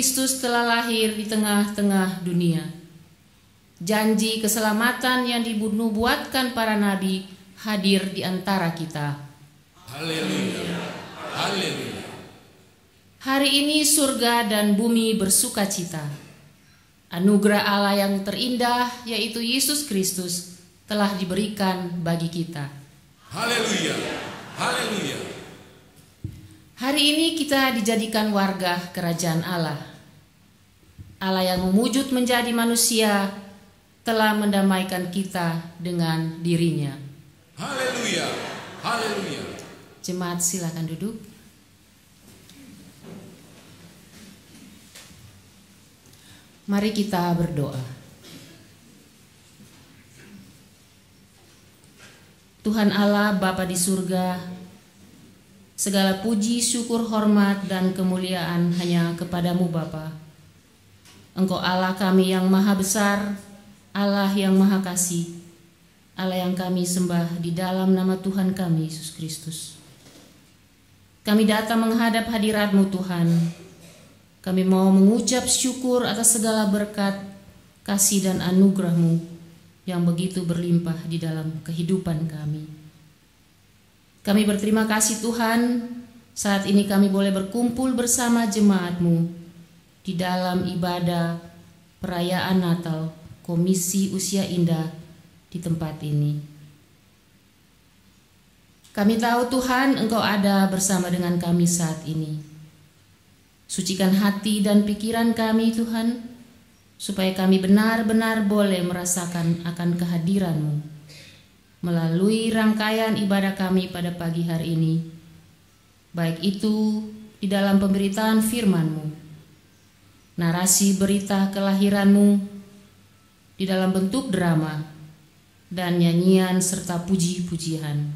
Kristus telah lahir di tengah-tengah dunia. Janji keselamatan yang dinubuatkan para nabi hadir di antara kita. Haleluya. Haleluya. Hari ini surga dan bumi bersukacita. Anugerah Allah yang terindah, yaitu Yesus Kristus, telah diberikan bagi kita. Haleluya. Haleluya. Hari ini kita dijadikan warga kerajaan Allah. Allah yang mewujud menjadi manusia telah mendamaikan kita dengan dirinya. Haleluya. Haleluya. Jemaat silakan duduk. Mari kita berdoa. Tuhan Allah Bapa di surga, segala puji, syukur, hormat, dan kemuliaan hanya kepadamu Bapa. Engkau Allah kami yang maha besar, Allah yang maha kasih, Allah yang kami sembah di dalam nama Tuhan kami Yesus Kristus. Kami datang menghadap hadirat-Mu Tuhan. Kami mau mengucap syukur atas segala berkat, kasih dan anugerah-Mu yang begitu berlimpah di dalam kehidupan kami. Kami berterima kasih Tuhan, saat ini kami boleh berkumpul bersama jemaat-Mu di dalam ibadah perayaan Natal Komisi Usia Indah di tempat ini. Kami tahu Tuhan, Engkau ada bersama dengan kami saat ini. Sucikan hati dan pikiran kami Tuhan, supaya kami benar-benar boleh merasakan akan kehadiran-Mu melalui rangkaian ibadah kami pada pagi hari ini, baik itu di dalam pemberitaan firman-Mu, narasi berita kelahiran-Mu di dalam bentuk drama, dan nyanyian serta puji-pujian.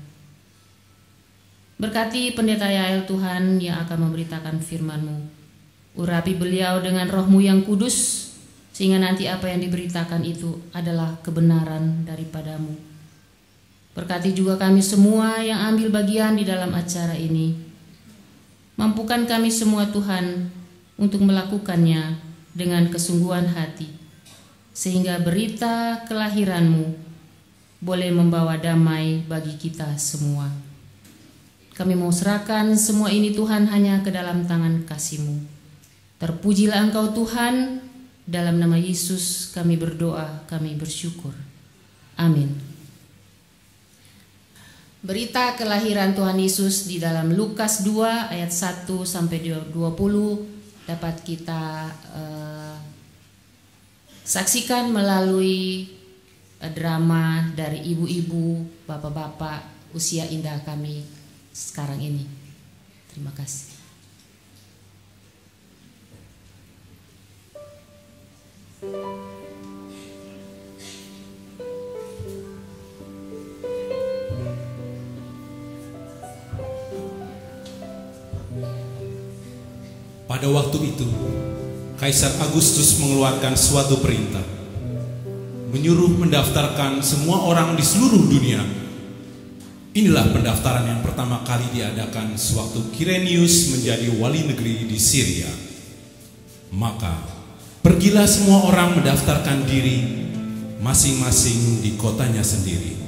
Berkati pendeta Yael Tuhan yang akan memberitakan firman-Mu. Urapi beliau dengan Roh-Mu yang kudus, sehingga nanti apa yang diberitakan itu adalah kebenaran daripada-Mu. Berkati juga kami semua yang ambil bagian di dalam acara ini. Mampukan kami semua Tuhan untuk melakukannya dengan kesungguhan hati, sehingga berita kelahiran-Mu boleh membawa damai bagi kita semua. Kami mau serahkan semua ini Tuhan hanya ke dalam tangan kasih-Mu. Terpujilah Engkau Tuhan, dalam nama Yesus kami berdoa, kami bersyukur. Amin. Berita kelahiran Tuhan Yesus di dalam Lukas 2 ayat 1 sampai 20 dapat kita saksikan melalui drama dari ibu-ibu, bapak-bapak usia indah kami sekarang ini. Terima kasih. Pada waktu itu, Kaisar Agustus mengeluarkan suatu perintah, menyuruh mendaftarkan semua orang di seluruh dunia. Inilah pendaftaran yang pertama kali diadakan sewaktu Kirenius menjadi wali negeri di Syria. Maka, pergilah semua orang mendaftarkan diri masing-masing di kotanya sendiri.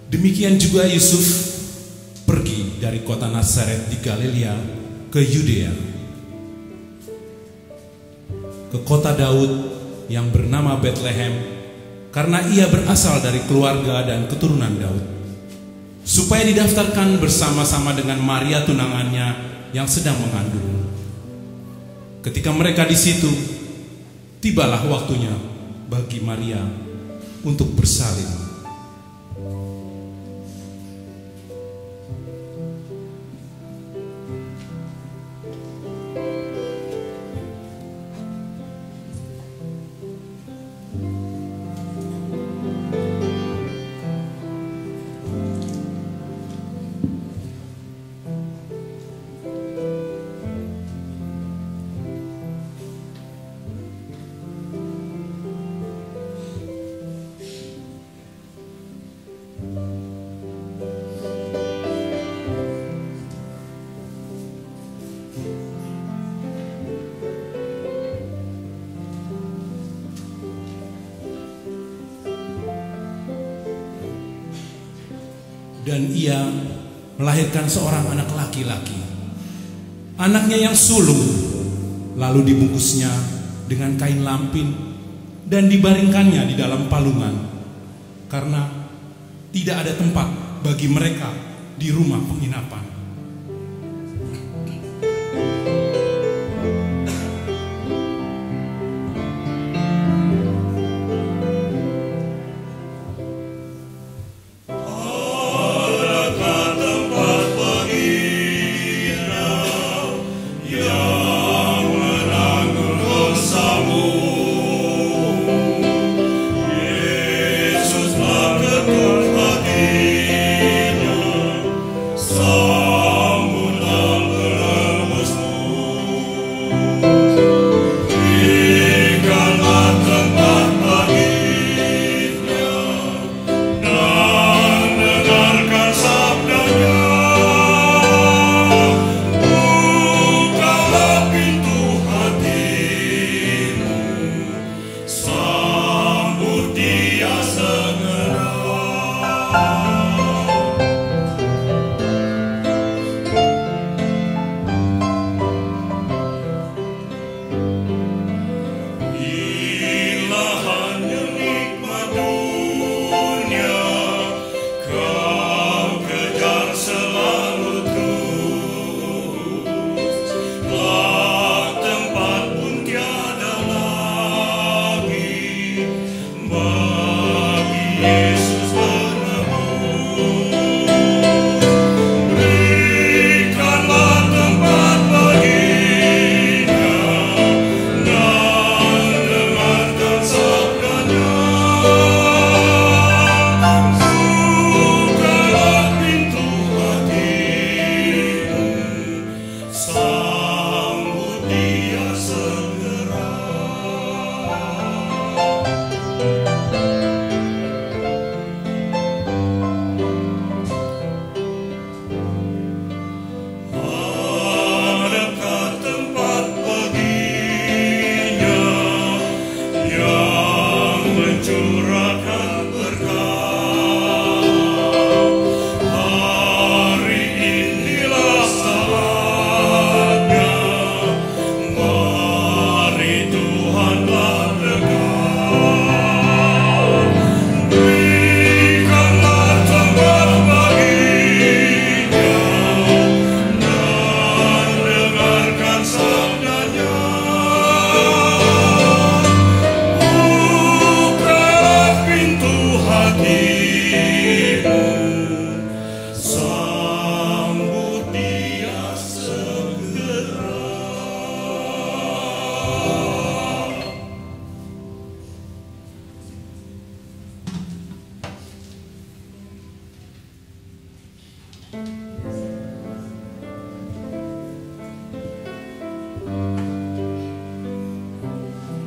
Demikian juga Yusuf pergi dari kota Nazaret di Galilea ke Yudea, ke kota Daud yang bernama Betlehem, karena ia berasal dari keluarga dan keturunan Daud. supaya didaftarkan bersama-sama dengan Maria tunangannya yang sedang mengandung. Ketika mereka di situ, tibalah waktunya bagi Maria untuk bersalin. Dan ia melahirkan seorang anak laki-laki. Anaknya yang sulung, lalu dibungkusnya dengan kain lampin dan dibaringkannya di dalam palungan, karena tidak ada tempat bagi mereka di rumah penginapan.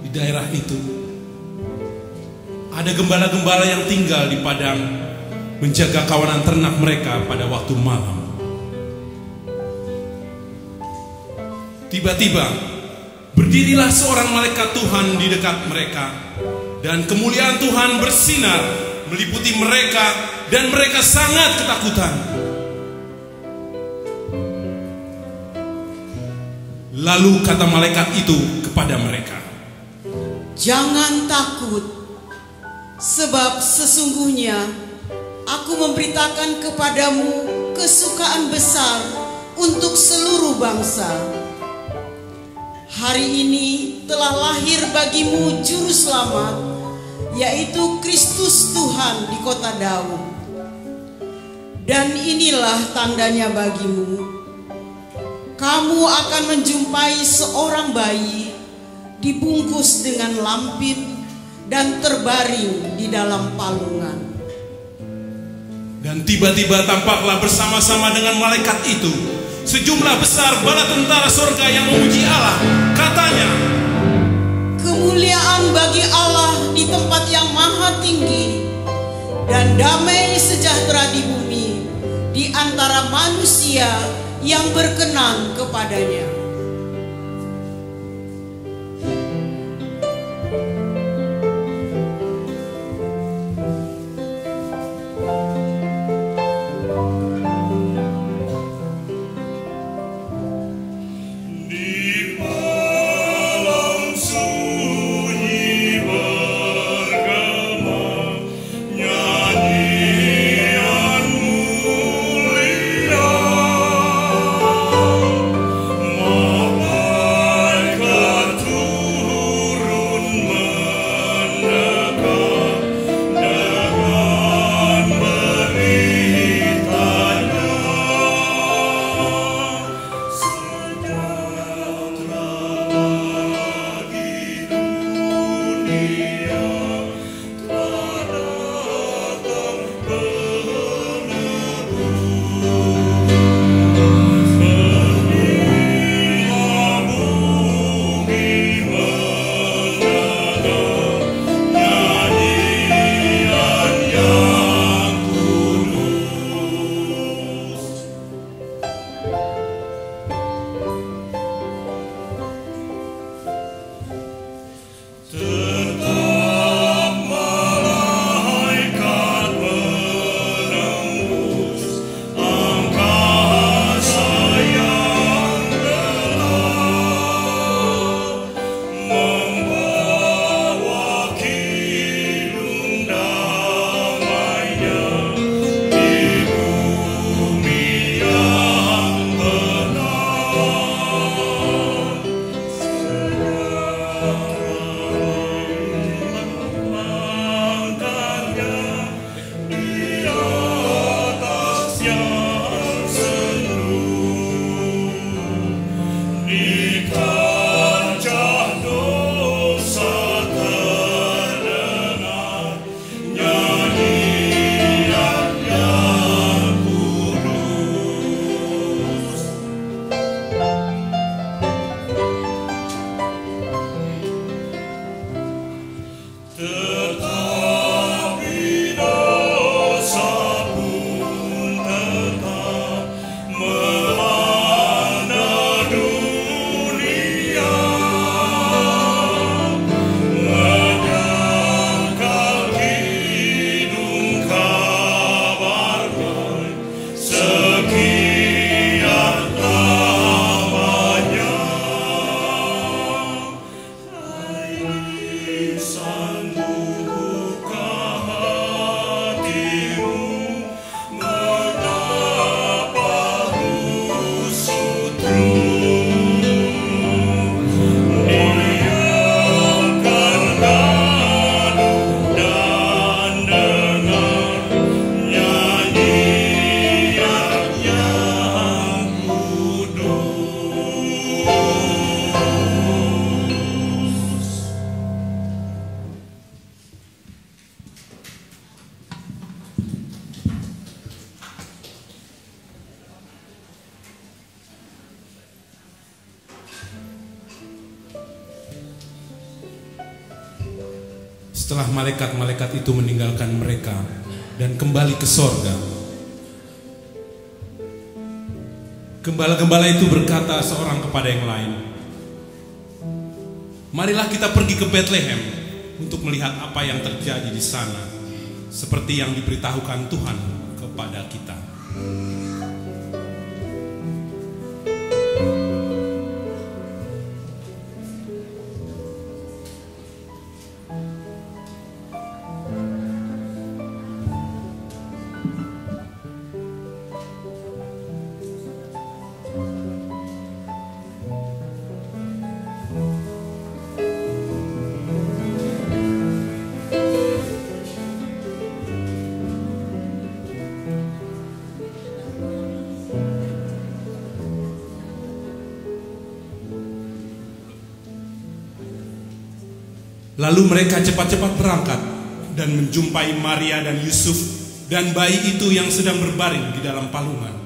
Di daerah itu ada gembala-gembala yang tinggal di padang menjaga kawanan ternak mereka pada waktu malam. Tiba-tiba berdirilah seorang malaikat Tuhan di dekat mereka, dan kemuliaan Tuhan bersinar meliputi mereka, dan mereka sangat ketakutan. Lalu kata malaikat itu kepada mereka, "Jangan takut, sebab sesungguhnya aku memberitakan kepadamu kesukaan besar untuk seluruh bangsa. Hari ini telah lahir bagimu juru selamat, yaitu Kristus Tuhan di kota Daud. Dan inilah tandanya bagimu: kamu akan menjumpai seorang bayi dibungkus dengan lampin dan terbaring di dalam palungan. Dan tiba-tiba tampaklah bersama-sama dengan malaikat itu sejumlah besar bala tentara surga yang memuji Allah. Katanya, kemuliaan bagi Allah di tempat yang maha tinggi, dan damai sejahtera di bumi di antara manusia yang berkenan kepadanya. Setelah malaikat-malaikat itu meninggalkan mereka dan kembali ke sorga, gembala-gembala itu berkata seorang kepada yang lain, "Marilah kita pergi ke Bethlehem untuk melihat apa yang terjadi di sana, seperti yang diberitahukan Tuhan kepada kita." Lalu mereka cepat-cepat berangkat dan menjumpai Maria dan Yusuf dan bayi itu yang sedang berbaring di dalam palungan.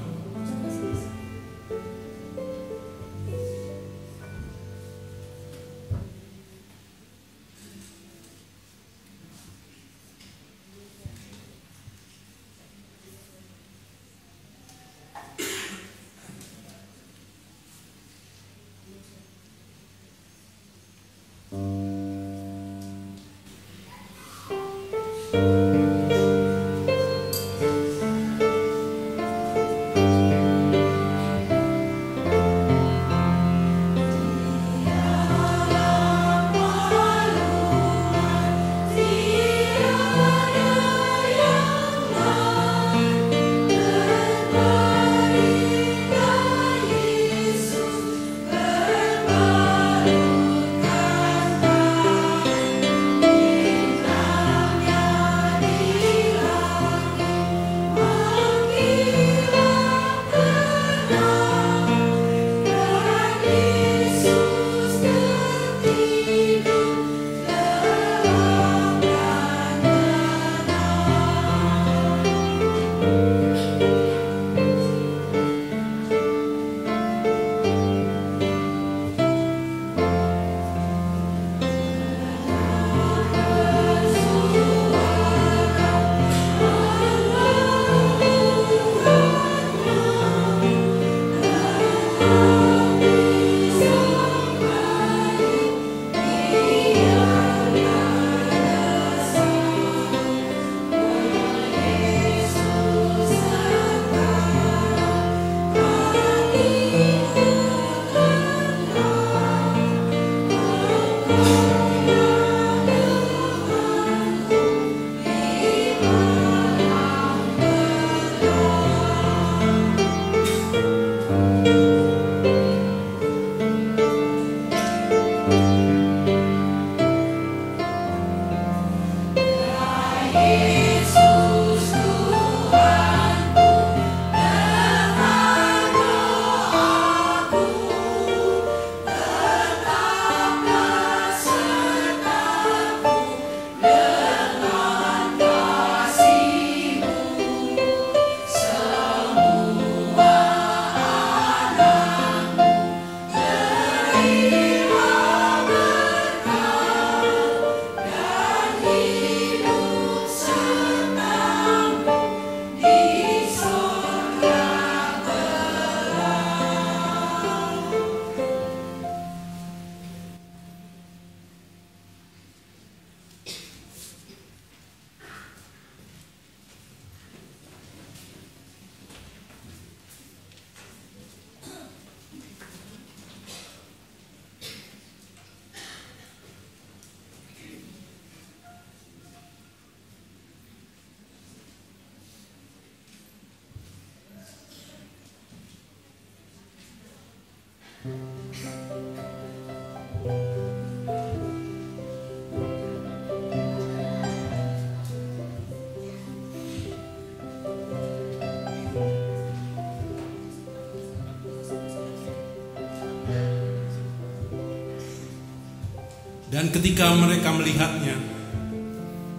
Dan ketika mereka melihatnya,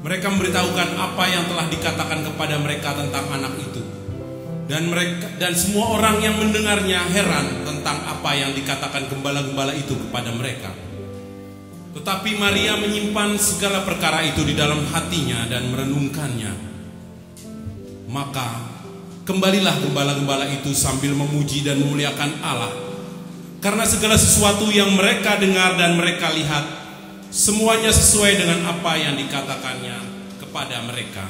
mereka memberitahukan apa yang telah dikatakan kepada mereka tentang anak itu. Dan semua orang yang mendengarnya heran tentang apa yang dikatakan gembala-gembala itu kepada mereka. Tetapi Maria menyimpan segala perkara itu di dalam hatinya dan merenungkannya. Maka kembalilah gembala-gembala itu sambil memuji dan memuliakan Allah, karena segala sesuatu yang mereka dengar dan mereka lihat semuanya sesuai dengan apa yang dikatakannya kepada mereka.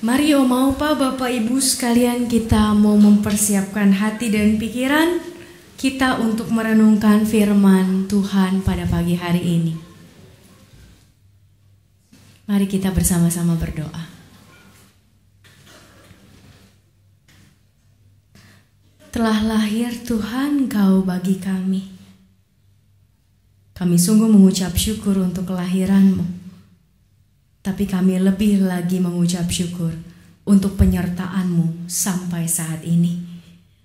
Mari mau Bapak Ibu sekalian, kita mau mempersiapkan hati dan pikiran kita untuk merenungkan firman Tuhan pada pagi hari ini. Mari kita bersama-sama berdoa. Telah lahir Tuhan Engkau bagi kami. Kami sungguh mengucap syukur untuk kelahiran-Mu. Tapi kami lebih lagi mengucap syukur untuk penyertaan-Mu sampai saat ini.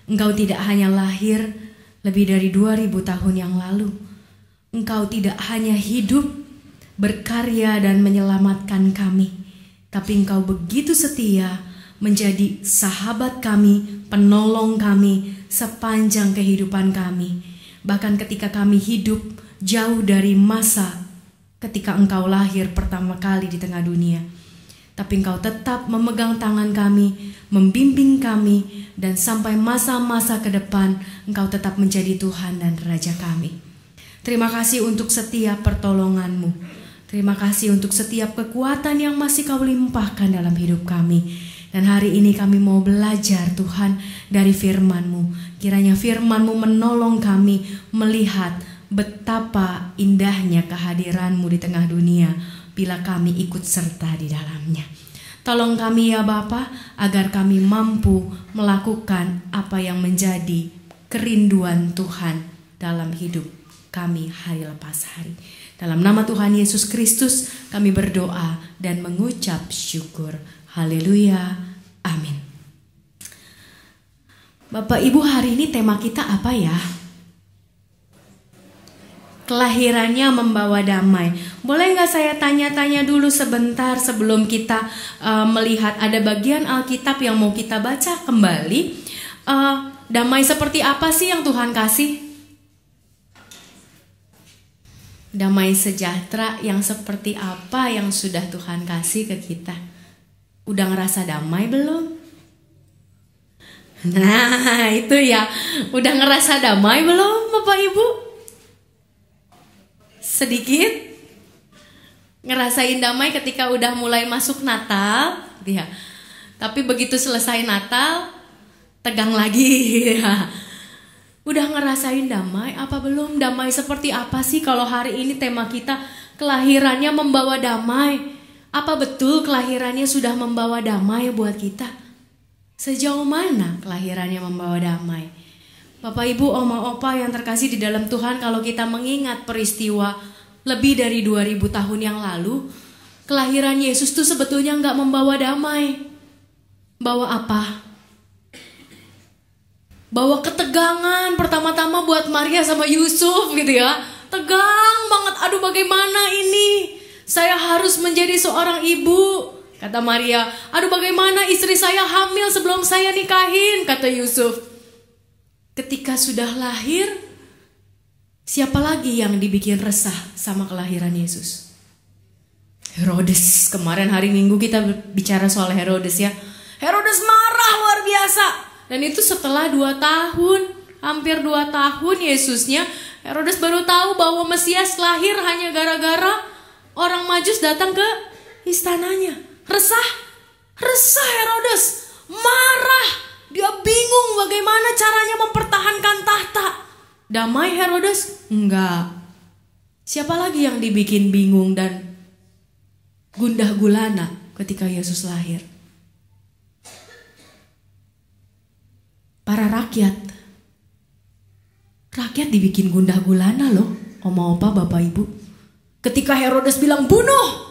Engkau tidak hanya lahir lebih dari 2000 tahun yang lalu. Engkau tidak hanya hidup, berkarya dan menyelamatkan kami. Tapi Engkau begitu setia menjadi sahabat kami, penolong kami sepanjang kehidupan kami. Bahkan ketika kami hidup jauh dari masa ketika Engkau lahir pertama kali di tengah dunia. Tapi Engkau tetap memegang tangan kami, membimbing kami, dan sampai masa-masa ke depan Engkau tetap menjadi Tuhan dan Raja kami. Terima kasih untuk setiap pertolongan-Mu. Terima kasih untuk setiap kekuatan yang masih Kau limpahkan dalam hidup kami. Dan hari ini kami mau belajar Tuhan dari firman-Mu. Kiranya firman-Mu menolong kami melihat betapa indahnya kehadiran-Mu di tengah dunia bila kami ikut serta di dalamnya. Tolong kami ya Bapa, agar kami mampu melakukan apa yang menjadi kerinduan Tuhan dalam hidup kami hari lepas hari. Dalam nama Tuhan Yesus Kristus kami berdoa dan mengucap syukur. Haleluya. Amin. Bapak Ibu, hari ini tema kita apa ya? Kelahirannya membawa damai. Boleh nggak saya tanya-tanya dulu sebentar sebelum kita melihat ada bagian Alkitab yang mau kita baca kembali. Damai seperti apa sih yang Tuhan kasih? Damai sejahtera yang seperti apa yang sudah Tuhan kasih ke kita? Udah ngerasa damai belum? Nah itu ya, udah ngerasa damai belum Bapak Ibu? Sedikit ngerasain damai ketika udah mulai masuk Natal ya. Tapi begitu selesai Natal tegang lagi ya. Udah ngerasain damai apa belum? Damai seperti apa sih kalau hari ini tema kita kelahirannya membawa damai? Apa betul kelahirannya sudah membawa damai buat kita? Sejauh mana kelahirannya membawa damai? Bapak Ibu, oma opa yang terkasih di dalam Tuhan, kalau kita mengingat peristiwa lebih dari 2000 tahun yang lalu, kelahiran Yesus itu sebetulnya nggak membawa damai. Bawa apa? Bawa ketegangan pertama-tama buat Maria sama Yusuf gitu ya. Tegang banget, aduh bagaimana ini? Saya harus menjadi seorang ibu. Kata Maria, aduh bagaimana istri saya hamil sebelum saya nikahin, kata Yusuf. Ketika sudah lahir, siapa lagi yang dibikin resah sama kelahiran Yesus? Herodes. Kemarin hari Minggu kita bicara soal Herodes ya. Herodes marah luar biasa. Dan itu setelah 2 tahun, hampir 2 tahun Yesusnya, Herodes baru tahu bahwa Mesias lahir hanya gara-gara orang Majus datang ke istananya. Resah Herodes, marah. Dia bingung bagaimana caranya mempertahankan tahta. Damai Herodes? Enggak. Siapa lagi yang dibikin bingung dan gundah gulana ketika Yesus lahir? Para rakyat. Rakyat dibikin gundah gulana loh, oma opa bapak ibu. Ketika Herodes bilang bunuh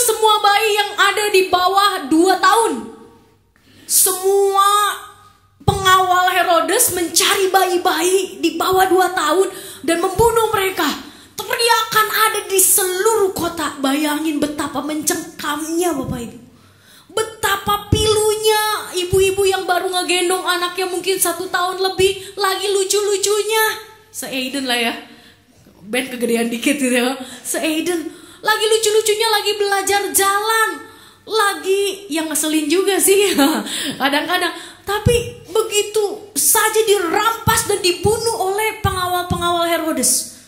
semua bayi yang ada di bawah 2 tahun. Semua pengawal Herodes mencari bayi-bayi di bawah 2 tahun dan membunuh mereka. Teriakan ada di seluruh kota. Bayangin betapa mencengkamnya Bapak Ibu. Betapa pilunya ibu-ibu yang baru ngegendong anaknya mungkin 1 tahun lebih. Lagi lucu-lucunya. Se-Aiden lah ya. Band kegedean dikit gitu ya. Se-Aiden. Lagi lucu-lucunya, lagi belajar jalan. Lagi yang ngeselin juga sih kadang-kadang. Tapi begitu saja dirampas dan dibunuh oleh pengawal-pengawal Herodes.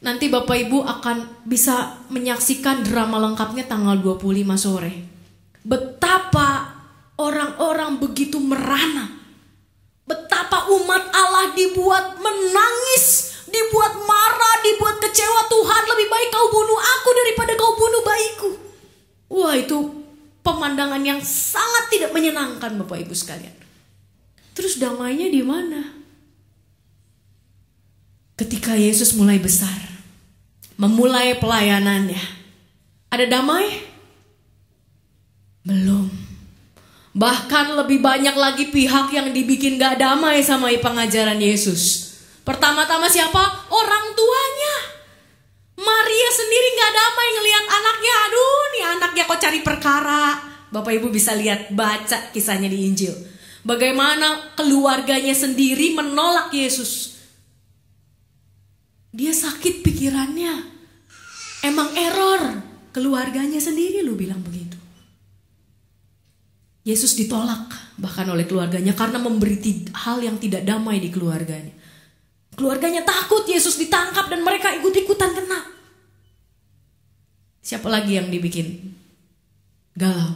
Nanti Bapak Ibu akan bisa menyaksikan drama lengkapnya tanggal 25 sore. Betapa orang-orang begitu merana. Betapa umat Allah dibuat menangis, dibuat marah, dibuat kecewa. Tuhan, lebih baik kau bunuh aku daripada kau bunuh bayiku. Wah, itu pemandangan yang sangat tidak menyenangkan Bapak Ibu sekalian. Terus damainya di mana? Ketika Yesus mulai besar, memulai pelayanannya, ada damai? Belum. Bahkan lebih banyak lagi pihak yang dibikin gak damai sama pengajaran Yesus. Pertama-tama siapa? Orang tuanya. Maria sendiri gak damai ngelihat anaknya. Aduh, nih anaknya kok cari perkara. Bapak Ibu bisa lihat, baca kisahnya di Injil. Bagaimana keluarganya sendiri menolak Yesus. Dia sakit pikirannya. Emang error. Keluarganya sendiri lu bilang begitu. Yesus ditolak bahkan oleh keluarganya karena memberi hal yang tidak damai di keluarganya. Keluarganya takut Yesus ditangkap dan mereka ikut-ikutan kena. Siapa lagi yang dibikin galau?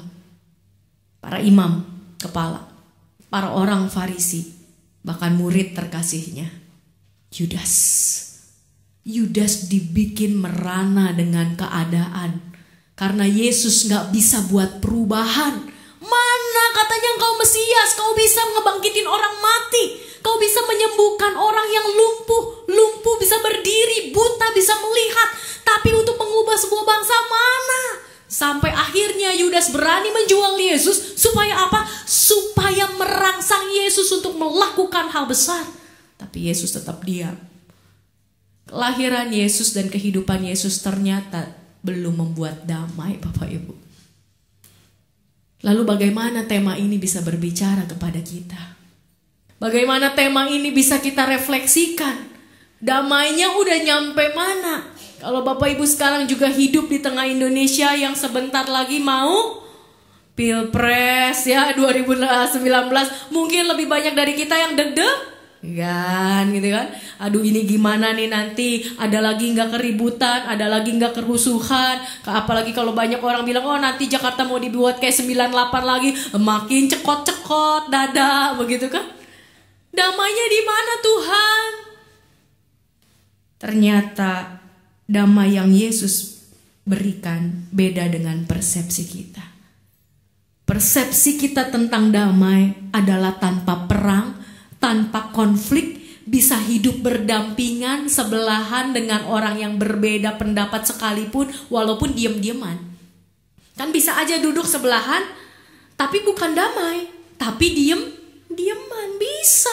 Para imam kepala, para orang Farisi, bahkan murid terkasihnya, Yudas. Yudas dibikin merana dengan keadaan. Karena Yesus gak bisa buat perubahan. Mana katanya engkau Mesias, kau bisa ngebangkitin orang mati, kau bisa menyembuhkan orang yang lumpuh bisa berdiri, buta bisa melihat. Tapi untuk mengubah sebuah bangsa mana? Sampai akhirnya Yudas berani menjual Yesus. Supaya apa? Supaya merangsang Yesus untuk melakukan hal besar. Tapi Yesus tetap diam. Kelahiran Yesus dan kehidupan Yesus ternyata belum membuat damai, Bapak Ibu. Lalu bagaimana tema ini bisa berbicara kepada kita? Bagaimana tema ini bisa kita refleksikan? Damainya udah nyampe mana? Kalau Bapak Ibu sekarang juga hidup di tengah Indonesia yang sebentar lagi mau Pilpres ya 2019, mungkin lebih banyak dari kita yang deg-degan gitu kan. Aduh, ini gimana nih nanti, ada lagi nggak keributan, ada lagi nggak kerusuhan. Apalagi kalau banyak orang bilang, oh nanti Jakarta mau dibuat kayak 98 lagi, makin cekot-cekot dada begitu kan. Damainya di mana Tuhan? Ternyata damai yang Yesus berikan beda dengan persepsi kita. Persepsi kita tentang damai adalah tanpa perang, tanpa konflik, bisa hidup berdampingan sebelahan dengan orang yang berbeda pendapat sekalipun, walaupun diam-diaman. Kan bisa aja duduk sebelahan, tapi bukan damai, tapi diam-diaman bisa.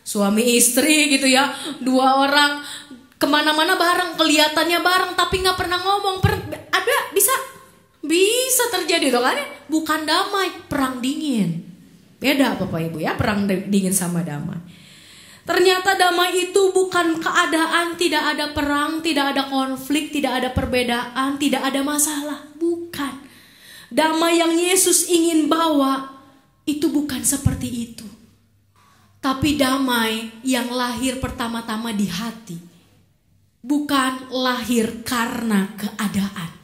Suami istri gitu ya, dua orang kemana-mana bareng, kelihatannya bareng, tapi nggak pernah ngomong. Ada bisa terjadi tuh kan ya? Bukan damai, perang dingin. Beda Bapak Ibu ya, perang dingin sama damai. Ternyata damai itu bukan keadaan tidak ada perang, tidak ada konflik, tidak ada perbedaan, tidak ada masalah. Bukan. Damai yang Yesus ingin bawa itu bukan seperti itu. Tapi damai yang lahir pertama-tama di hati. Bukan lahir karena keadaan.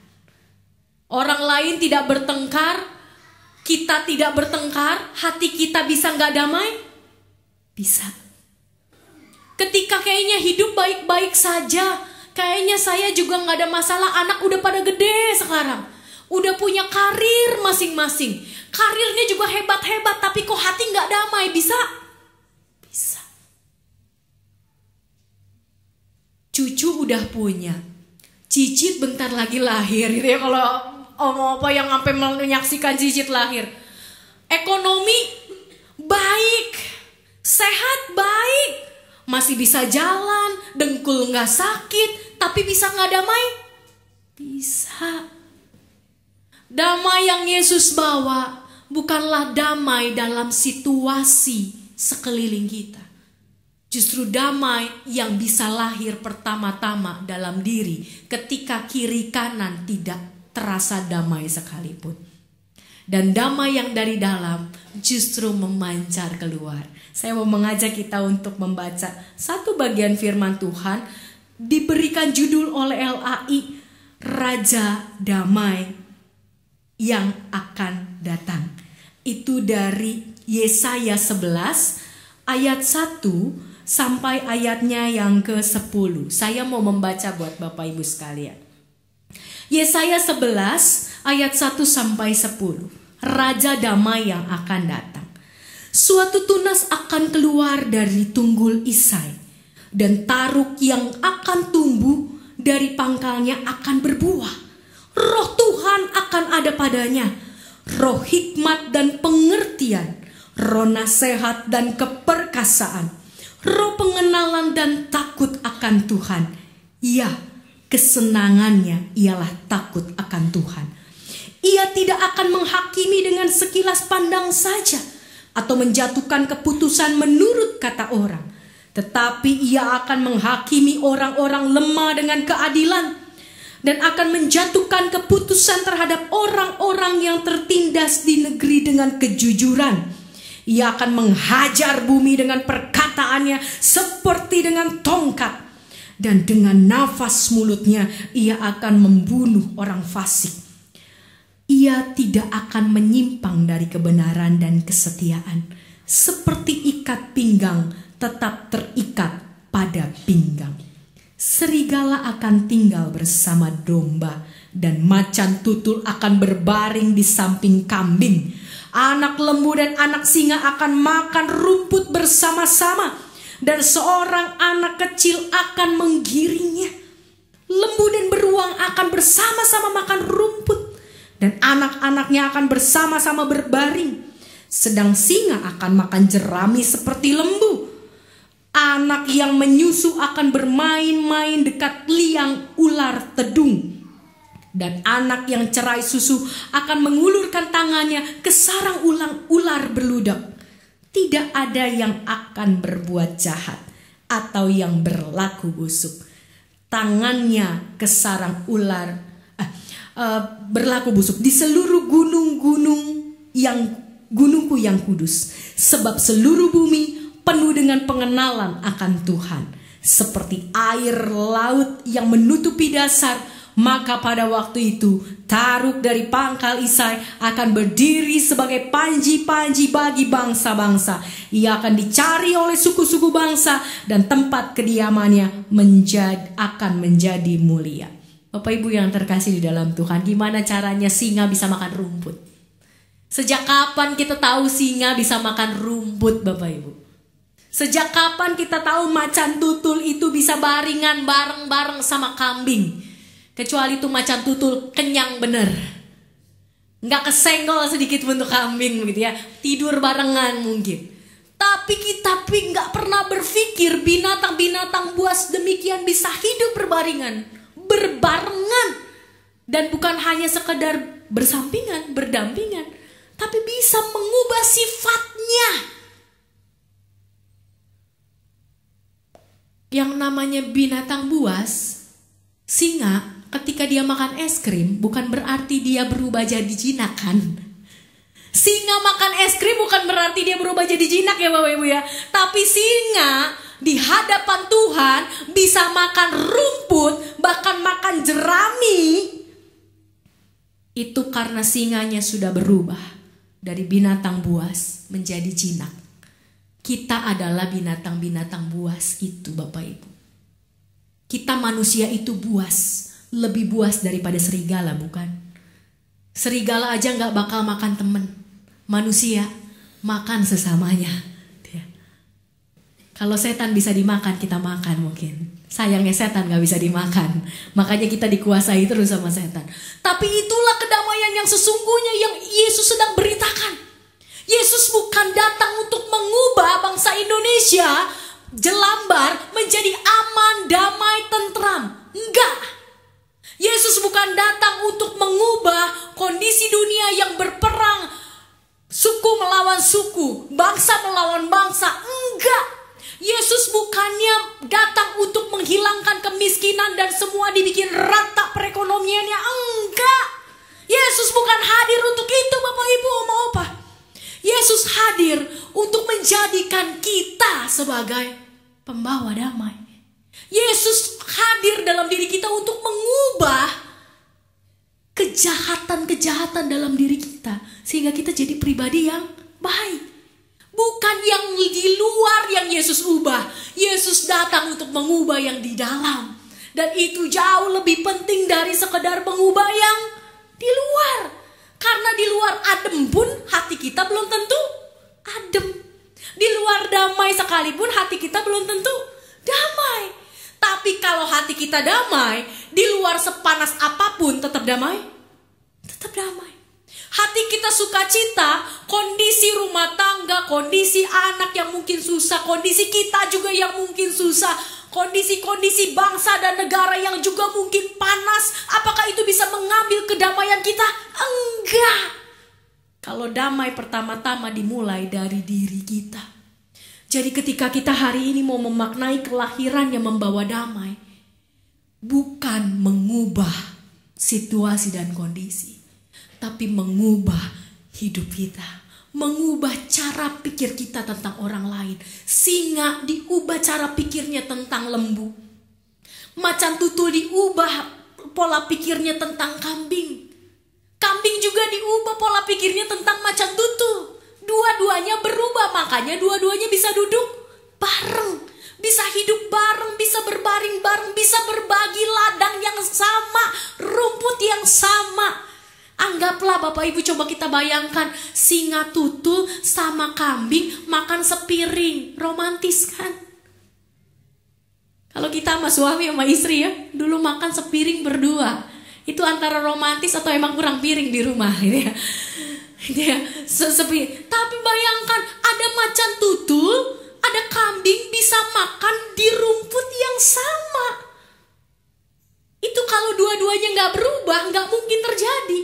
Orang lain tidak bertengkar, kita tidak bertengkar, hati kita bisa gak damai? Bisa. Ketika kayaknya hidup baik-baik saja, kayaknya saya juga gak ada masalah, anak udah pada gede sekarang, udah punya karir masing-masing, karirnya juga hebat-hebat, tapi kok hati gak damai? Bisa? Bisa. Cucu udah punya, cicit bentar lagi lahir gitu ya, kalau apa yang sampai menyaksikan cicit lahir. Ekonomi baik, sehat baik, masih bisa jalan, dengkul gak sakit, tapi bisa gak damai? Bisa. Damai yang Yesus bawa bukanlah damai dalam situasi sekeliling kita. Justru damai yang bisa lahir pertama-tama dalam diri ketika kiri kanan tidak terasa damai sekalipun. Dan damai yang dari dalam justru memancar keluar. Saya mau mengajak kita untuk membaca satu bagian firman Tuhan, diberikan judul oleh LAI, Raja Damai yang akan datang. Itu dari Yesaya 11 ayat 1 sampai ayatnya yang ke-10. Saya mau membaca buat Bapak Ibu sekalian. Yesaya 11 ayat 1 sampai 10. Raja damai yang akan datang. Suatu tunas akan keluar dari tunggul Isai, dan taruk yang akan tumbuh dari pangkalnya akan berbuah. Roh Tuhan akan ada padanya, roh hikmat dan pengertian, roh nasihat dan keperkasaan, roh pengenalan dan takut akan Tuhan. Ya, kesenangannya ialah takut akan Tuhan. Ia tidak akan menghakimi dengan sekilas pandang saja, atau menjatuhkan keputusan menurut kata orang, tetapi ia akan menghakimi orang-orang lemah dengan keadilan, dan akan menjatuhkan keputusan terhadap orang-orang yang tertindas di negeri dengan kejujuran. Ia akan menghajar bumi dengan perkataannya seperti dengan tongkat, dan dengan nafas mulutnya ia akan membunuh orang fasik. Ia tidak akan menyimpang dari kebenaran dan kesetiaan. Seperti ikat pinggang tetap terikat pada pinggang. Serigala akan tinggal bersama domba, dan macan tutul akan berbaring di samping kambing. Anak lembu dan anak singa akan makan rumput bersama-sama, dan seorang anak kecil akan menggiringnya. Lembu dan beruang akan bersama-sama makan rumput, dan anak-anaknya akan bersama-sama berbaring. Sedang singa akan makan jerami seperti lembu. Anak yang menyusu akan bermain-main dekat liang ular tedung. Dan anak yang cerai susu akan mengulurkan tangannya ke sarang ular beludak. Tidak ada yang akan berbuat jahat atau yang berlaku busuk. Tangannya ke sarang ular berlaku busuk di seluruh gunungku yang kudus. Sebab seluruh bumi penuh dengan pengenalan akan Tuhan. Seperti air laut yang menutupi dasar, maka pada waktu itu Taruk dari pangkal Isai akan berdiri sebagai panji-panji bagi bangsa-bangsa. Ia akan dicari oleh suku-suku bangsa, dan tempat kediamannya akan menjadi mulia. Bapak Ibu yang terkasih di dalam Tuhan, gimana caranya singa bisa makan rumput? Sejak kapan kita tahu singa bisa makan rumput, Bapak Ibu? Sejak kapan kita tahu macan tutul itu bisa baringan bareng-bareng sama kambing? Kecuali itu macan tutul kenyang bener, nggak kesenggol sedikit pun untuk kambing begitu ya. Tidur barengan mungkin. Tapi kita nggak pernah berpikir binatang-binatang buas demikian bisa hidup berbarengan. Dan bukan hanya sekedar bersampingan, berdampingan, tapi bisa mengubah sifatnya. Yang namanya binatang buas, singa, ketika dia makan es krim bukan berarti dia berubah jadi jinak kan. Singa makan es krim bukan berarti dia berubah jadi jinak ya Bapak Ibu ya. Tapi singa di hadapan Tuhan bisa makan rumput, bahkan makan jerami. Itu karena singanya sudah berubah dari binatang buas menjadi jinak. Kita adalah binatang-binatang buas itu Bapak Ibu. Kita manusia itu buas, lebih buas daripada serigala bukan? Serigala aja gak bakal makan temen. Manusia makan sesamanya. Kalau setan bisa dimakan, kita makan mungkin. Sayangnya setan gak bisa dimakan. Makanya kita dikuasai terus sama setan. Tapi itulah kedamaian yang sesungguhnya yang Yesus sedang beritakan. Yesus bukan datang untuk mengubah bangsa Indonesia Jelambar menjadi aman, damai, tentram. Enggak. Yesus bukan datang untuk mengubah kondisi dunia yang berperang, suku melawan suku, bangsa melawan bangsa. Enggak. Yesus bukannya datang untuk menghilangkan kemiskinan dan semua dibikin rata perekonomiannya. Enggak. Yesus bukan hadir untuk itu Bapak Ibu. Mau apa? Yesus hadir untuk menjadikan kita sebagai pembawa damai. Yesus hadir dalam diri kita untuk mengubah kejahatan-kejahatan dalam diri kita, sehingga kita jadi pribadi yang baik. Bukan yang di luar yang Yesus ubah. Yesus datang untuk mengubah yang di dalam. Dan itu jauh lebih penting dari sekedar mengubah yang di luar. Karena di luar adem pun hati kita belum tentu adem. Di luar damai sekalipun hati kita belum tentu damai. Tapi kalau hati kita damai, di luar sepanas apapun tetap damai. Tetap damai. Hati kita sukacita, kondisi rumah tangga, kondisi anak yang mungkin susah, kondisi kita juga yang mungkin susah, kondisi-kondisi bangsa dan negara yang juga mungkin panas. Apakah itu bisa mengambil kedamaian kita? Enggak. Kalau damai pertama-tama dimulai dari diri kita. Jadi ketika kita hari ini mau memaknai kelahiran yang membawa damai, bukan mengubah situasi dan kondisi, tapi mengubah hidup kita, mengubah cara pikir kita tentang orang lain. Singa diubah cara pikirnya tentang lembu. Macan tutul diubah pola pikirnya tentang kambing. Kambing juga diubah pola pikirnya tentang macan tutul. Dua-duanya berubah, makanya dua-duanya bisa duduk bareng. bisa hidup bareng, bisa berbaring bareng, bisa berbagi ladang yang sama, rumput yang sama. Anggaplah Bapak Ibu, coba kita bayangkan singa tutul sama kambing makan sepiring. Romantis kan? Kalau kita sama suami sama istri ya, dulu makan sepiring berdua, itu antara romantis atau emang kurang piring di rumah gitu ya. Tapi bayangkan ada macan tutul, ada kambing bisa makan di rumput yang sama. Itu kalau dua-duanya gak berubah, gak mungkin terjadi.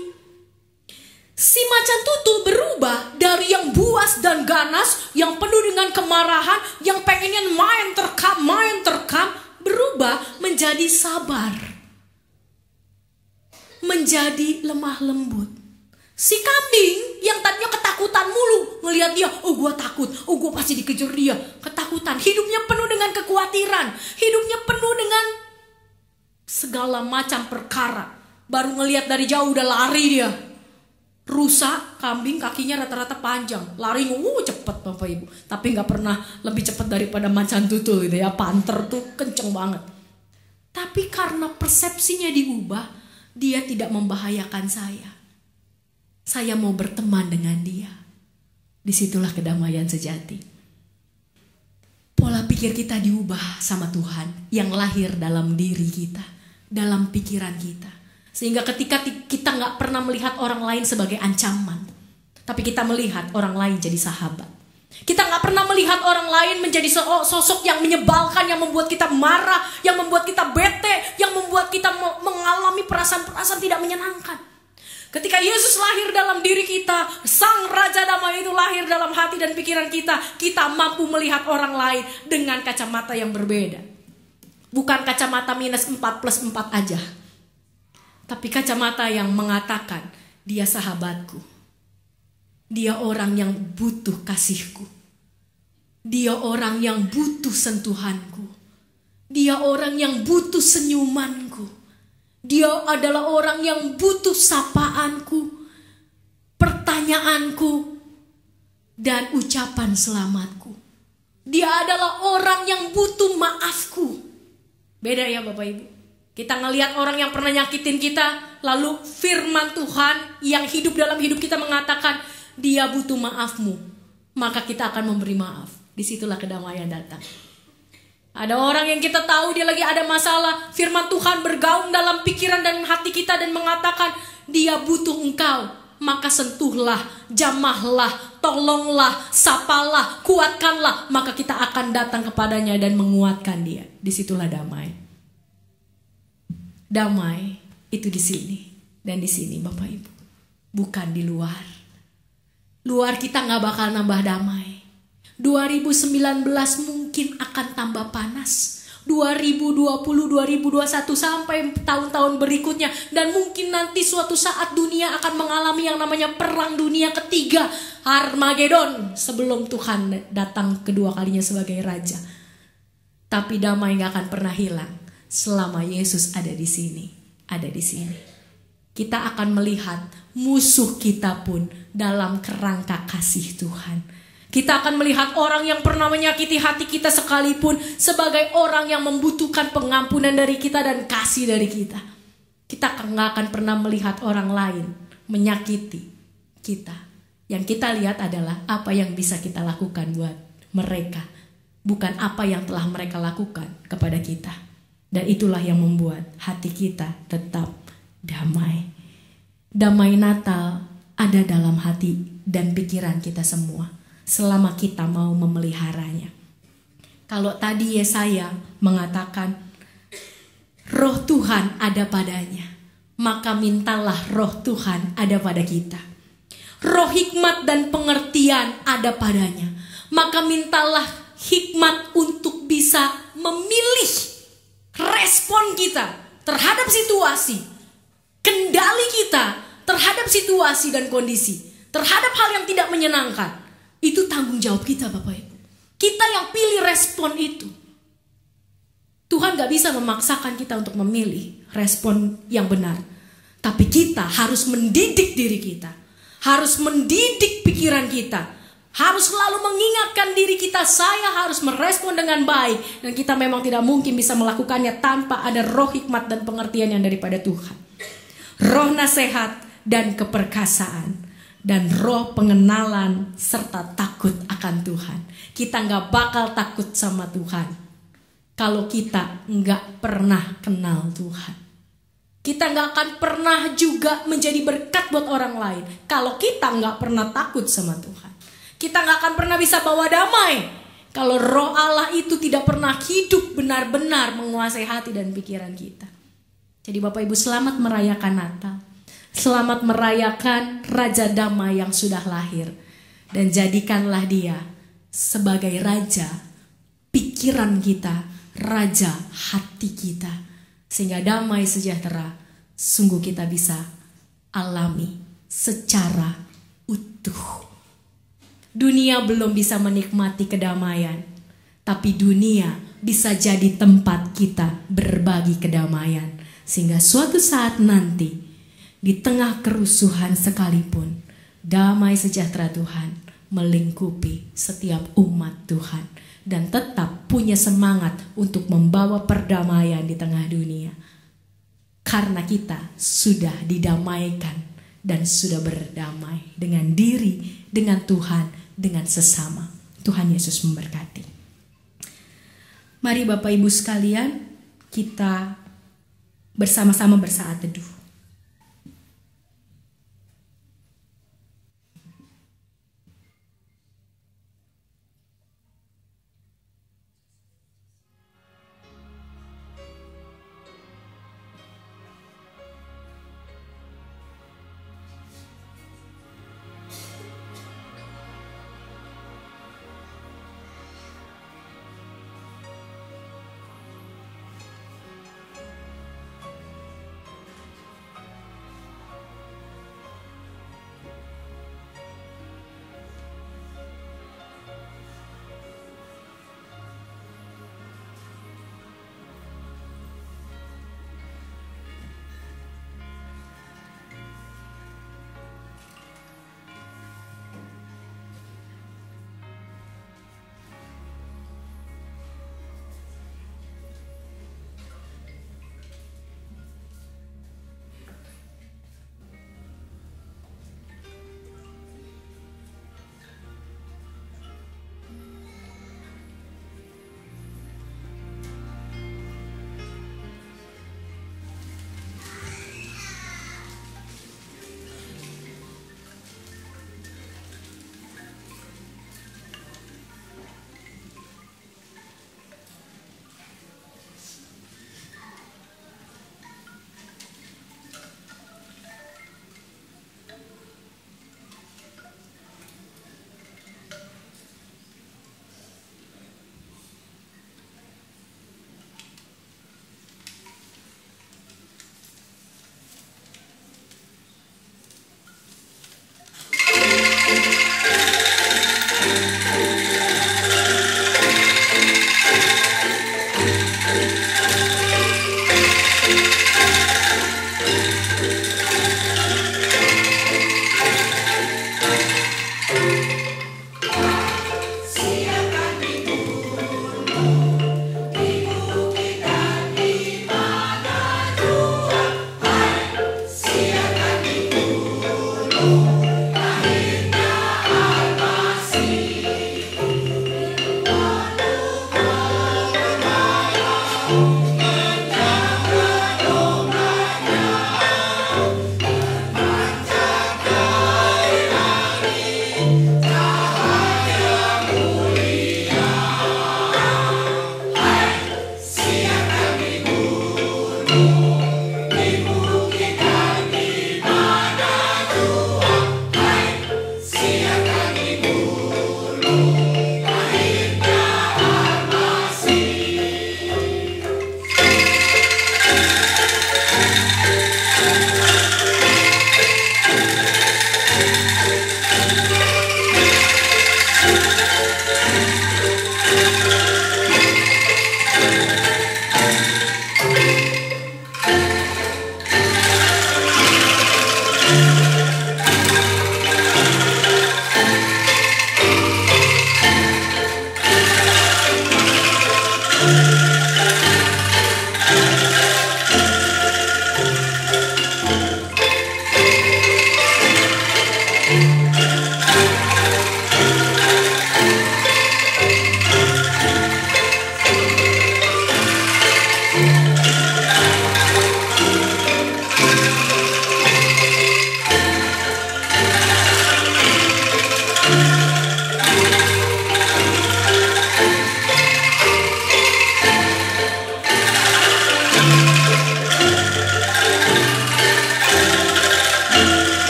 Si macan tutul berubah dari yang buas dan ganas, yang penuh dengan kemarahan, yang pengennya main terkam, berubah menjadi sabar, menjadi lemah lembut. Si kambing yang tadinya ketakutan mulu, ngelihat dia, oh gue takut, oh gue pasti dikejar dia, ketakutan. Hidupnya penuh dengan kekhawatiran, hidupnya penuh dengan segala macam perkara. Baru ngelihat dari jauh udah lari dia. Rusa, kambing kakinya rata-rata panjang, lari cepet Bapak Ibu, tapi gak pernah lebih cepat daripada macan tutul gitu ya. Panter tuh kenceng banget. Tapi karena persepsinya diubah, dia tidak membahayakan saya. Saya mau berteman dengan dia. Disitulah kedamaian sejati. Pola pikir kita diubah sama Tuhan yang lahir dalam diri kita, dalam pikiran kita. Sehingga ketika kita gak pernah melihat orang lain sebagai ancaman, tapi kita melihat orang lain jadi sahabat. Kita gak pernah melihat orang lain menjadi sosok yang menyebalkan, yang membuat kita marah, yang membuat kita bete, yang membuat kita mengalami perasaan-perasaan tidak menyenangkan. Ketika Yesus lahir dalam diri kita, Sang Raja Damai itu lahir dalam hati dan pikiran kita, kita mampu melihat orang lain dengan kacamata yang berbeda. Bukan kacamata -4+4 aja, tapi kacamata yang mengatakan, dia sahabatku. Dia orang yang butuh kasihku. Dia orang yang butuh sentuhanku. Dia orang yang butuh senyumanku. Dia adalah orang yang butuh sapaanku, pertanyaanku, dan ucapan selamatku. Dia adalah orang yang butuh maafku. Beda ya Bapak Ibu. Kita ngelihat orang yang pernah nyakitin kita, lalu firman Tuhan yang hidup dalam hidup kita mengatakan, dia butuh maafmu, maka kita akan memberi maaf. Disitulah kedamaian datang. Ada orang yang kita tahu dia lagi ada masalah, firman Tuhan bergaung dalam pikiran dan hati kita dan mengatakan, dia butuh engkau, maka sentuhlah, jamahlah, tolonglah, sapalah, kuatkanlah, maka kita akan datang kepadanya dan menguatkan dia. Disitulah damai. Damai itu di sini dan di sini Bapak Ibu, bukan di luar. Luar kita gak bakal nambah damai. 2019 mungkin akan tambah panas. 2020, 2021 sampai tahun-tahun berikutnya. Dan mungkin nanti suatu saat dunia akan mengalami yang namanya perang dunia ketiga, Armageddon, sebelum Tuhan datang kedua kalinya sebagai Raja. Tapi damai gak akan pernah hilang selama Yesus ada di sini, ada di sini. Kita akan melihat musuh kita pun dalam kerangka kasih Tuhan. Kita akan melihat orang yang pernah menyakiti hati kita sekalipun sebagai orang yang membutuhkan pengampunan dari kita dan kasih dari kita. Kita nggak akan pernah melihat orang lain menyakiti kita. Yang kita lihat adalah apa yang bisa kita lakukan buat mereka, bukan apa yang telah mereka lakukan kepada kita. Dan itulah yang membuat hati kita tetap damai. Damai Natal ada dalam hati dan pikiran kita semua, selama kita mau memeliharanya. Kalau tadi Yesaya mengatakan, roh Tuhan ada padanya, maka mintalah roh Tuhan ada pada kita. Roh hikmat dan pengertian ada padanya, maka mintalah hikmat untuk bisa memilih respon kita terhadap situasi, kendali kita terhadap situasi dan kondisi, terhadap hal yang tidak menyenangkan. Itu tanggung jawab kita Bapak Ibu. Kita yang pilih respon itu. Tuhan gak bisa memaksakan kita untuk memilih respon yang benar. Tapi kita harus mendidik diri kita, harus mendidik pikiran kita Harus selalu mengingatkan diri kita, saya harus merespon dengan baik. Dan kita memang tidak mungkin bisa melakukannya tanpa ada roh hikmat dan pengertian yang daripada Tuhan. Roh nasihat dan keperkasaan. Dan roh pengenalan serta takut akan Tuhan. Kita gak bakal takut sama Tuhan kalau kita gak pernah kenal Tuhan. Kita gak akan pernah juga menjadi berkat buat orang lain kalau kita gak pernah takut sama Tuhan. Kita gak akan pernah bisa bawa damai kalau roh Allah itu tidak pernah hidup benar-benar menguasai hati dan pikiran kita. Jadi Bapak Ibu, selamat merayakan Natal. Selamat merayakan Raja Damai yang sudah lahir. Dan jadikanlah dia sebagai Raja pikiran kita, Raja hati kita. Sehingga damai sejahtera sungguh kita bisa alami secara utuh. Dunia belum bisa menikmati kedamaian, tapi dunia bisa jadi tempat kita berbagi kedamaian. Sehingga suatu saat nanti, di tengah kerusuhan sekalipun, damai sejahtera Tuhan melingkupi setiap umat Tuhan. Dan tetap punya semangat untuk membawa perdamaian di tengah dunia. Karena kita sudah didamaikan dan sudah berdamai dengan diri, dengan Tuhan, dengan sesama. Tuhan Yesus memberkati. Mari Bapak Ibu sekalian, kita bersama-sama bersaat teduh.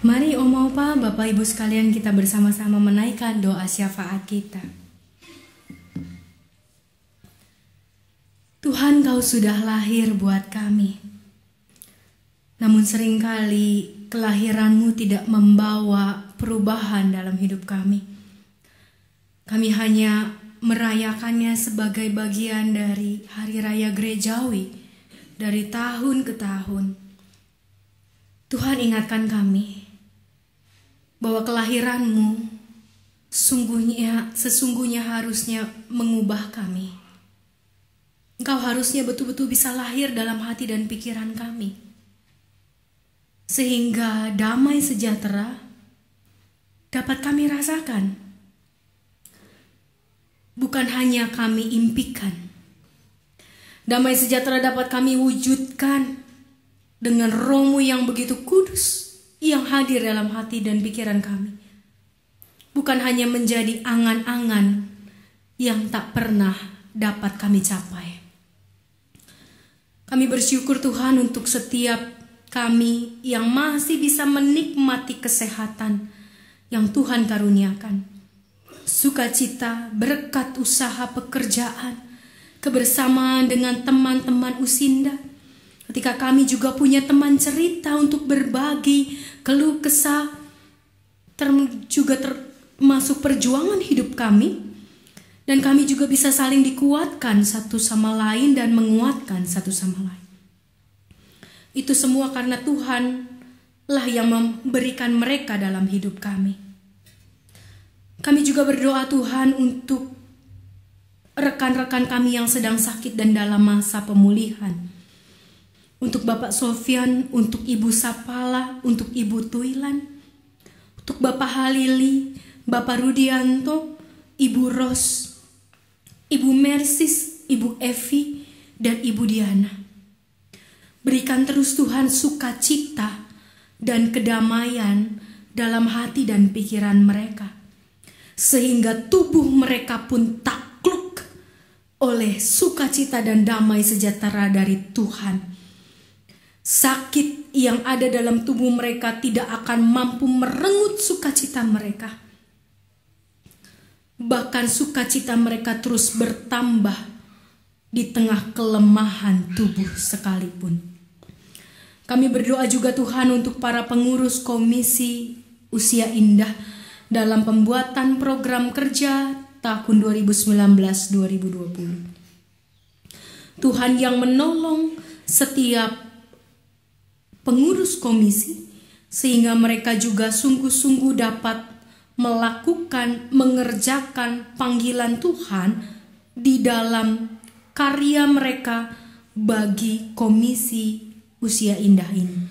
Mari Oma Opa, Bapak Ibu sekalian, kita bersama-sama menaikkan doa syafaat kita. Tuhan, Kau sudah lahir buat kami. Namun seringkali kelahiran-Mu tidak membawa perubahan dalam hidup kami. Kami hanya merayakannya sebagai bagian dari hari raya gerejawi, dari tahun ke tahun. Tuhan, ingatkan kami bahwa kelahiran-Mu sesungguhnya harusnya mengubah kami. Engkau harusnya betul-betul bisa lahir dalam hati dan pikiran kami, sehingga damai sejahtera dapat kami rasakan. Bukan hanya kami impikan. Damai sejahtera dapat kami wujudkan dengan Roh-Mu yang begitu kudus, yang hadir dalam hati dan pikiran kami. Bukan hanya menjadi angan-angan yang tak pernah dapat kami capai. Kami bersyukur Tuhan untuk setiap kami yang masih bisa menikmati kesehatan yang Tuhan karuniakan. Sukacita, berkat usaha pekerjaan, kebersamaan dengan teman-teman Usinda. Ketika kami juga punya teman cerita untuk berbagi keluh kesah, juga termasuk perjuangan hidup kami. Dan kami juga bisa saling dikuatkan satu sama lain dan menguatkan satu sama lain. Itu semua karena Tuhan lah yang memberikan mereka dalam hidup kami. Kami juga berdoa Tuhan untuk rekan-rekan kami yang sedang sakit dan dalam masa pemulihan. Untuk Bapak Sofyan, untuk Ibu Sapala, untuk Ibu Tuilan, untuk Bapak Halili, Bapak Rudianto, Ibu Ros, Ibu Mersis, Ibu Evi, dan Ibu Diana. Berikan terus Tuhan sukacita dan kedamaian dalam hati dan pikiran mereka, sehingga tubuh mereka pun takluk oleh sukacita dan damai sejahtera dari Tuhan. Sakit yang ada dalam tubuh mereka tidak akan mampu merenggut sukacita mereka. Bahkan sukacita mereka terus bertambah di tengah kelemahan tubuh sekalipun. Kami berdoa juga Tuhan untuk para pengurus Komisi Usia Indah dalam pembuatan program kerja tahun 2019-2020. Tuhan yang menolong setiap pengurus komisi, sehingga mereka juga sungguh-sungguh dapat mengerjakan panggilan Tuhan di dalam karya mereka bagi Komisi Usia Indah ini.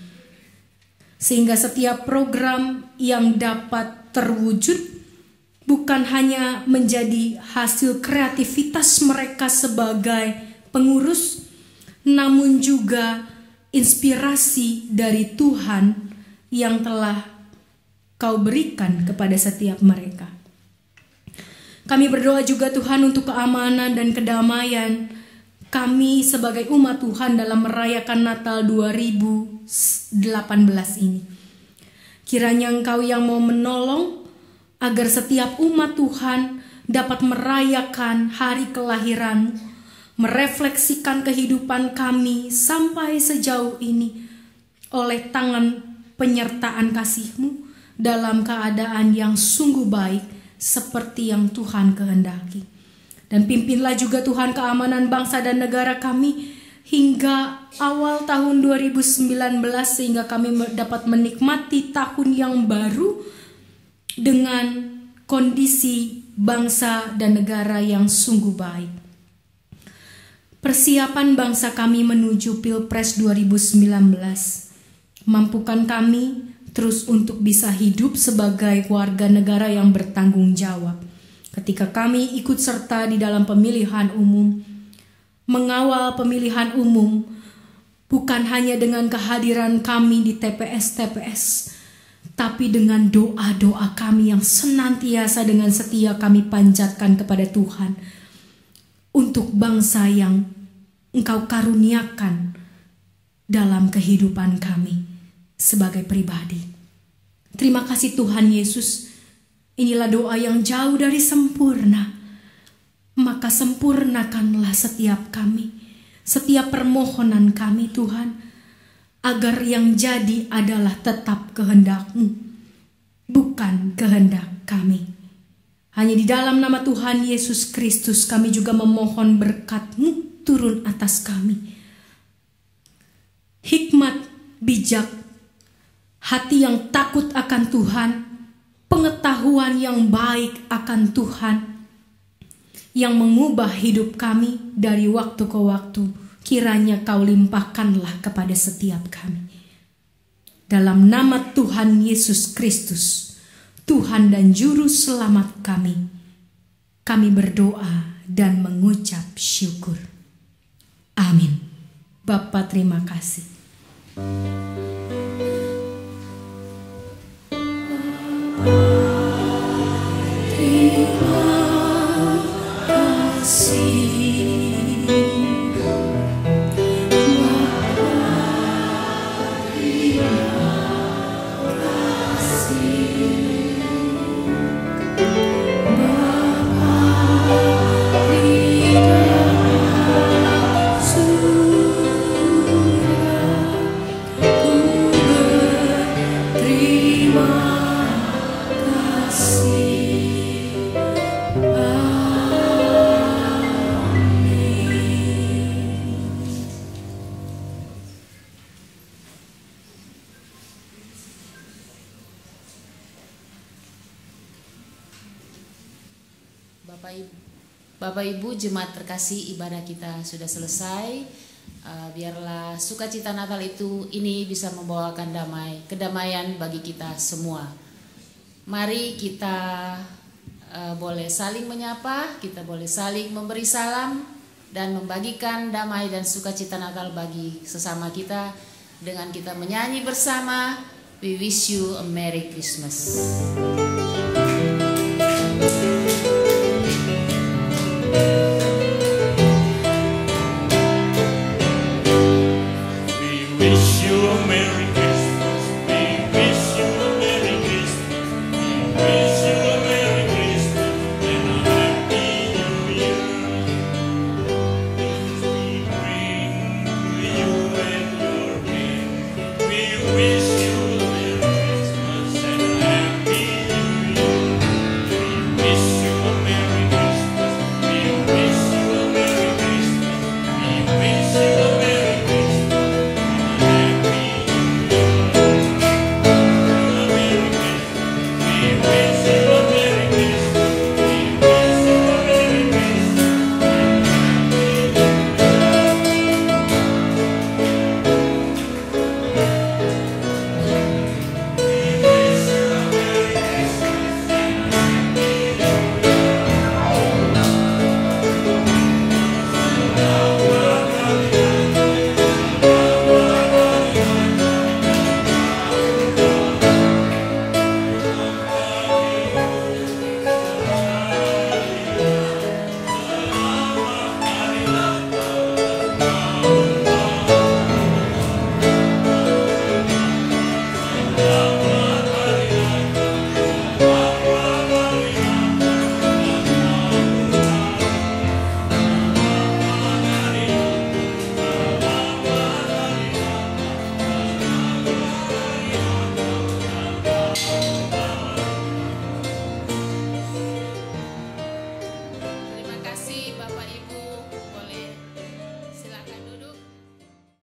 Sehingga setiap program yang dapat terwujud bukan hanya menjadi hasil kreativitas mereka sebagai pengurus, namun juga inspirasi dari Tuhan yang telah Kau berikan kepada setiap mereka. Kami berdoa juga Tuhan untuk keamanan dan kedamaian kami sebagai umat Tuhan dalam merayakan Natal 2018 ini. Kiranya Engkau yang mau menolong agar setiap umat Tuhan dapat merayakan hari kelahiran, merefleksikan kehidupan kami sampai sejauh ini oleh tangan penyertaan kasih-Mu dalam keadaan yang sungguh baik seperti yang Tuhan kehendaki. Dan pimpinlah juga Tuhan keamanan bangsa dan negara kami hingga awal tahun 2019 sehingga kami dapat menikmati tahun yang baru dengan kondisi bangsa dan negara yang sungguh baik. Persiapan bangsa kami menuju Pilpres 2019. Mampukan kami terus untuk bisa hidup sebagai warga negara yang bertanggung jawab. Ketika kami ikut serta di dalam pemilihan umum, mengawal pemilihan umum, bukan hanya dengan kehadiran kami di TPS-TPS, tapi dengan doa-doa kami yang senantiasa dengan setia kami panjatkan kepada Tuhan untuk bangsa yang Engkau karuniakan dalam kehidupan kami sebagai pribadi. Terima kasih Tuhan Yesus. Inilah doa yang jauh dari sempurna. Maka sempurnakanlah setiap kami, setiap permohonan kami Tuhan, agar yang jadi adalah tetap kehendak-Mu, bukan kehendak kami. Hanya di dalam nama Tuhan Yesus Kristus kami juga memohon berkat-Mu turun atas kami. Hikmat, bijak, hati yang takut akan Tuhan, pengetahuan yang baik akan Tuhan, yang mengubah hidup kami dari waktu ke waktu, kiranya Kau limpahkanlah kepada setiap kami. Dalam nama Tuhan Yesus Kristus, Tuhan dan Juru Selamat kami berdoa dan mengucap syukur. Amin. Bapa, terima kasih. Bapak Ibu jemaat terkasih, ibadah kita sudah selesai. Biarlah sukacita Natal ini bisa membawakan kedamaian bagi kita semua. Mari kita boleh saling menyapa, kita boleh saling memberi salam dan membagikan damai dan sukacita Natal bagi sesama kita dengan kita menyanyi bersama We Wish You a Merry Christmas. We wish you a Merry